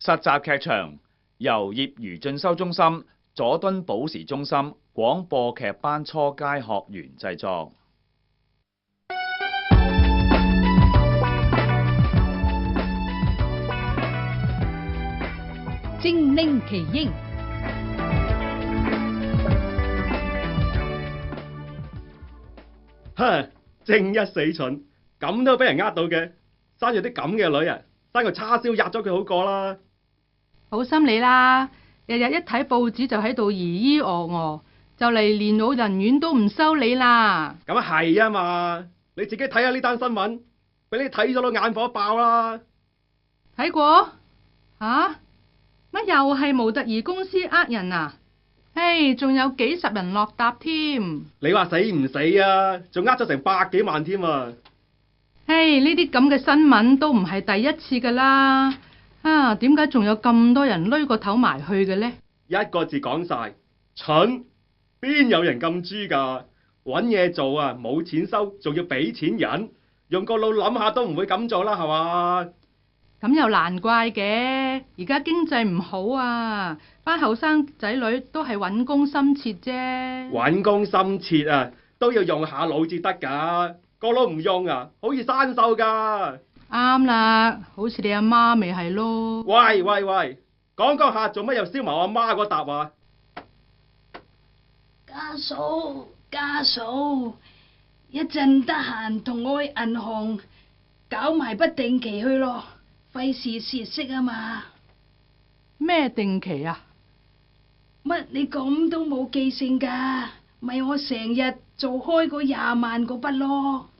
實習劇場由業餘進修中心、佐敦寶時中心廣播劇班初階學員製作。精靈奇英，哈！正一死蠢，咁都俾人呃到嘅，生咗啲咁嘅女啊，生個叉燒吔咗佢好過啦。好心你啦，日日一睇報紙就喺度咿咿哦，就嚟連老人院都唔收你啦。咁啊係啊嘛，你自己睇下呢單新聞，俾你睇咗都眼火爆啦。睇過？吓？乜又係模特兒公司呃人啊？唉，仲有幾十人落搭添。你話死唔死啊？仲呃咗成100幾萬添啊！唉，呢啲咁嘅新聞都唔係第一次噶啦。啊，點解仲有咁多人攏個頭埋去嘅呢？一個字講晒，蠢！邊有人咁豬㗎？搵嘢做啊，冇錢收，仲要俾錢人，用個腦諗下都唔會咁做啦，係嘛？咁又難怪嘅，而家經濟唔好啊，班後生仔女都係揾工心切啫。揾工心切啊，都要用下腦至得㗎，個腦唔用啊，好易生鏽㗎。啱啦，好似你阿媽咪係咯。喂，講下做乜又燒埋我阿媽嗰笪啊？家嫂，一陣得閒同我去銀行搞埋筆定期去咯。費事蝕息啊嘛！咩定期啊？乜你咁都冇記性㗎？咪我成日做開嗰20萬嗰筆咯。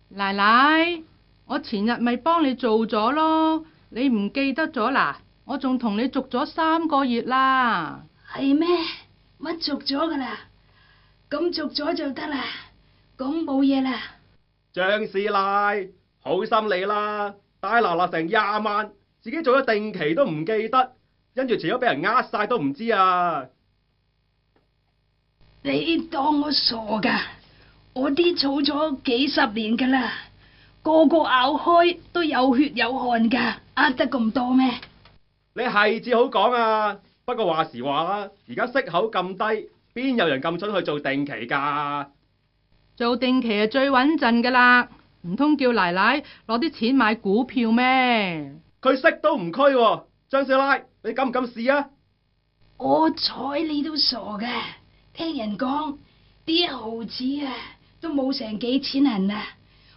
奶奶，我前日咪幫你做咗咯，你唔記得咗啦？我仲同你續咗3個月啦。係咩？乜續咗㗎啦？咁續咗就得啦，咁冇嘢啦。張師奶，好心你啦！大嗱成20萬，自己做咗定期都唔記得，跟住除咗俾人呃晒都唔知啊！你當我傻噶？我啲儲咗幾十年噶啦，個個咬開都有血有汗噶，呃得咁多咩？你係至好講啊！不過話時話啦，而家息口咁低，邊有人咁蠢去做定期噶？做定期係最穩陣噶啦。唔通叫奶奶攞啲錢買股票咩？佢息都唔區喎，張師奶，你敢唔敢試啊？我睬你都傻嘅，聽人講啲毫子啊都冇成幾千銀啊，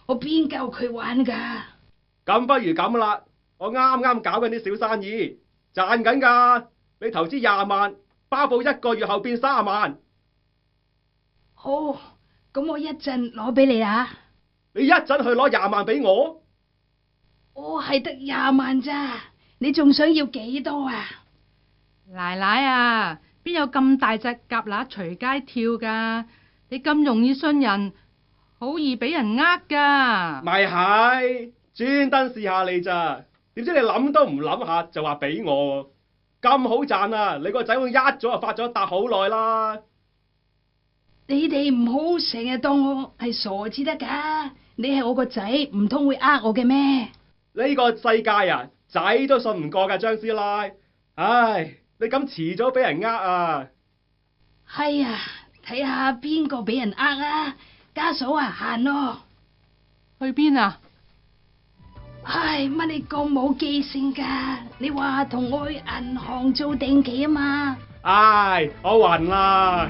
我邊夠佢玩噶？咁不如咁啦，我啱啱搞緊啲小生意，賺緊噶，你投資20萬，包保1個月後變30萬。好，咁我一陣攞俾你啊！你一陣去攞20萬俾我？我係得20萬咋，你仲想要幾多啊？奶奶啊，邊有咁大隻蛤乸隨街跳噶？你咁容易信人，好易俾人呃噶。咪係，專登試下你咋？點知你諗都唔諗下就話俾我，咁好賺啊！你個仔會一早就發咗一笪好耐啦。你哋唔好成日當我係傻至得噶，你係我個仔，唔通會呃我嘅咩？呢個世界啊，仔都信唔過噶，張師奶。唉，你咁遲早俾人呃啊！係啊，睇下邊個俾人呃啊！家嫂啊，行咯。去邊啊？唉，乜你咁冇記性噶？你話同我去銀行做定期啊嘛？唉，我暈啦。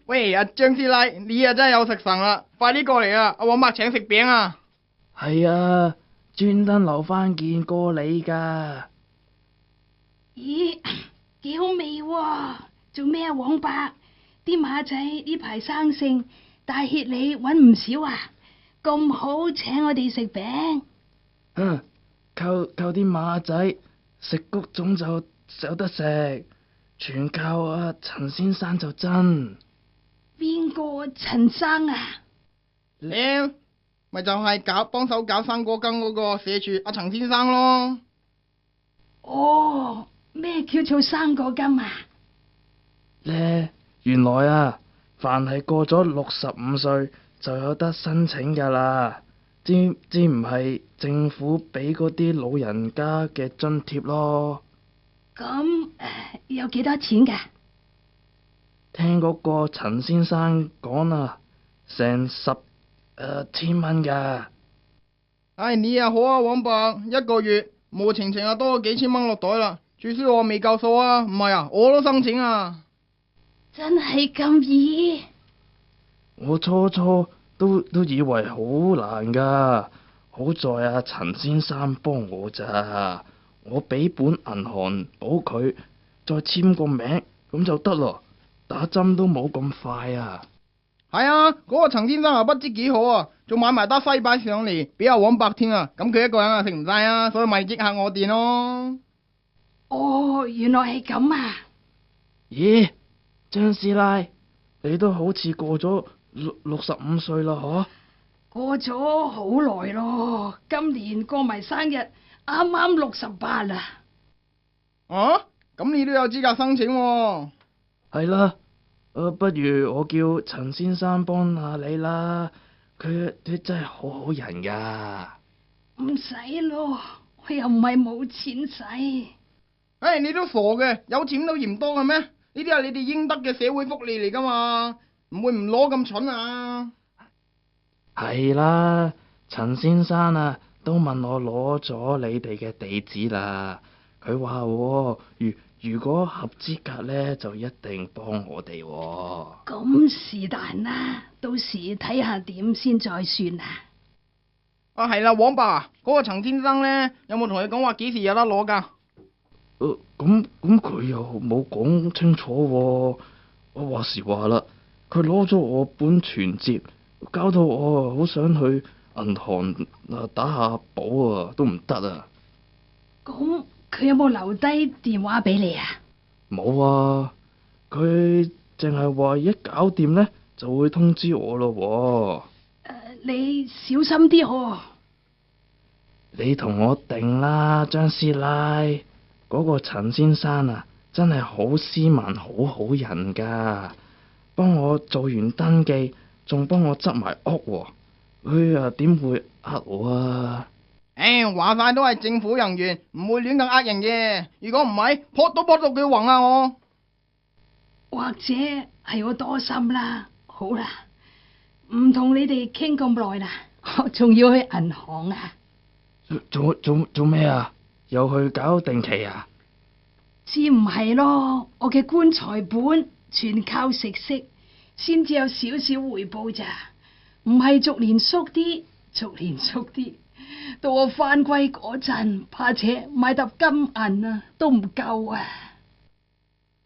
喂，阿張師奶，你啊真係有食神啦！快啲過嚟啊！阿黃伯請食餅啊！係啊，專登留翻件過你噶。咦，幾好味喎！做咩啊，黃伯？啲馬仔呢排生性，大協你搵唔少啊！咁好請我哋食餅。靠啲馬仔食谷種就有得食，全靠阿陳先生就真。邊個陳生啊？靚，咪就係幫手搞生果羹嗰個社署阿陳先生咯。哦，咩叫做生果金啊？咧，原來啊，凡係過咗65歲就有得申請㗎啦。知唔係政府俾嗰啲老人家嘅津貼咯？咁有幾多錢㗎？聽嗰個陳先生講啊，成10,000蚊㗎。唉，你啊好啊，黃伯，一個月無情情啊多咗幾千蚊落袋啦。最衰我未夠數啊，唔係啊，我都申請啊。真係咁易？我初初都以為好難㗎，好在啊陳先生幫我咋，我俾本銀行簿佢，再簽個名咁就得咯，打針都冇咁快啊。係啊，嗰個陳先生啊不知幾好啊，仲買埋打西擺上嚟俾阿黃伯添啊，咁佢一個人啊食唔晒啊，所以咪即刻我電咯。哦，原來係咁啊！咦，張師奶，你都好似過咗65歲啦，嗬？過咗好耐咯，今年過埋生日，啱啱68啦。啊？咁你都有資格申請喎。係啦，不如我叫陳先生幫下你啦，佢真係好好人噶。唔使咯，我又唔係冇錢使。唉，你都傻嘅，有錢都嫌多嘅咩？呢啲係你哋應得嘅社會福利嚟噶嘛，唔會唔攞咁蠢啊！係啦，陳先生啊，都問我攞咗你哋嘅地址啦。佢話如果合資格呢，就一定幫我哋喎。咁是但啦，到時睇下點先再算啊！啊係啦，黃伯啊，嗰個陳先生呢，有冇同你講話幾時有得攞噶？咁佢又冇講清楚喎。我話時話啦，佢攞咗我本存摺，搞到我好想去銀行打下簿啊，都唔得啊。咁佢有冇留低電話俾你啊？冇啊，佢淨係話一搞掂呢就會通知我咯喎。你小心啲哦。你同我定啦，張師奶。嗰個陳先生啊，真係好斯文，好好人噶，幫我做完登記，仲幫我執埋屋喎。佢啊點會呃我啊？唉，話晒都係政府人員，唔會亂咁呃人嘅。如果唔係，撲到佢暈啊我。或者係我多心啦。好啦，唔同你哋傾咁耐啦，我仲要去銀行啊。做咩啊？又去搞定期啊？知唔係咯，我嘅棺材本全靠食息，先至有少少回報咋，唔係逐年縮啲，到我翻歸嗰陣，怕且買沓金銀啊都唔夠啊！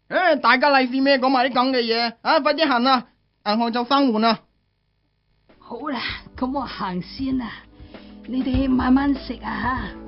唉，大家利是咩講埋啲咁嘅嘢啊？快啲行啦，銀行就閂門啦。好啦，咁我行先啦，你哋慢慢食啊吓。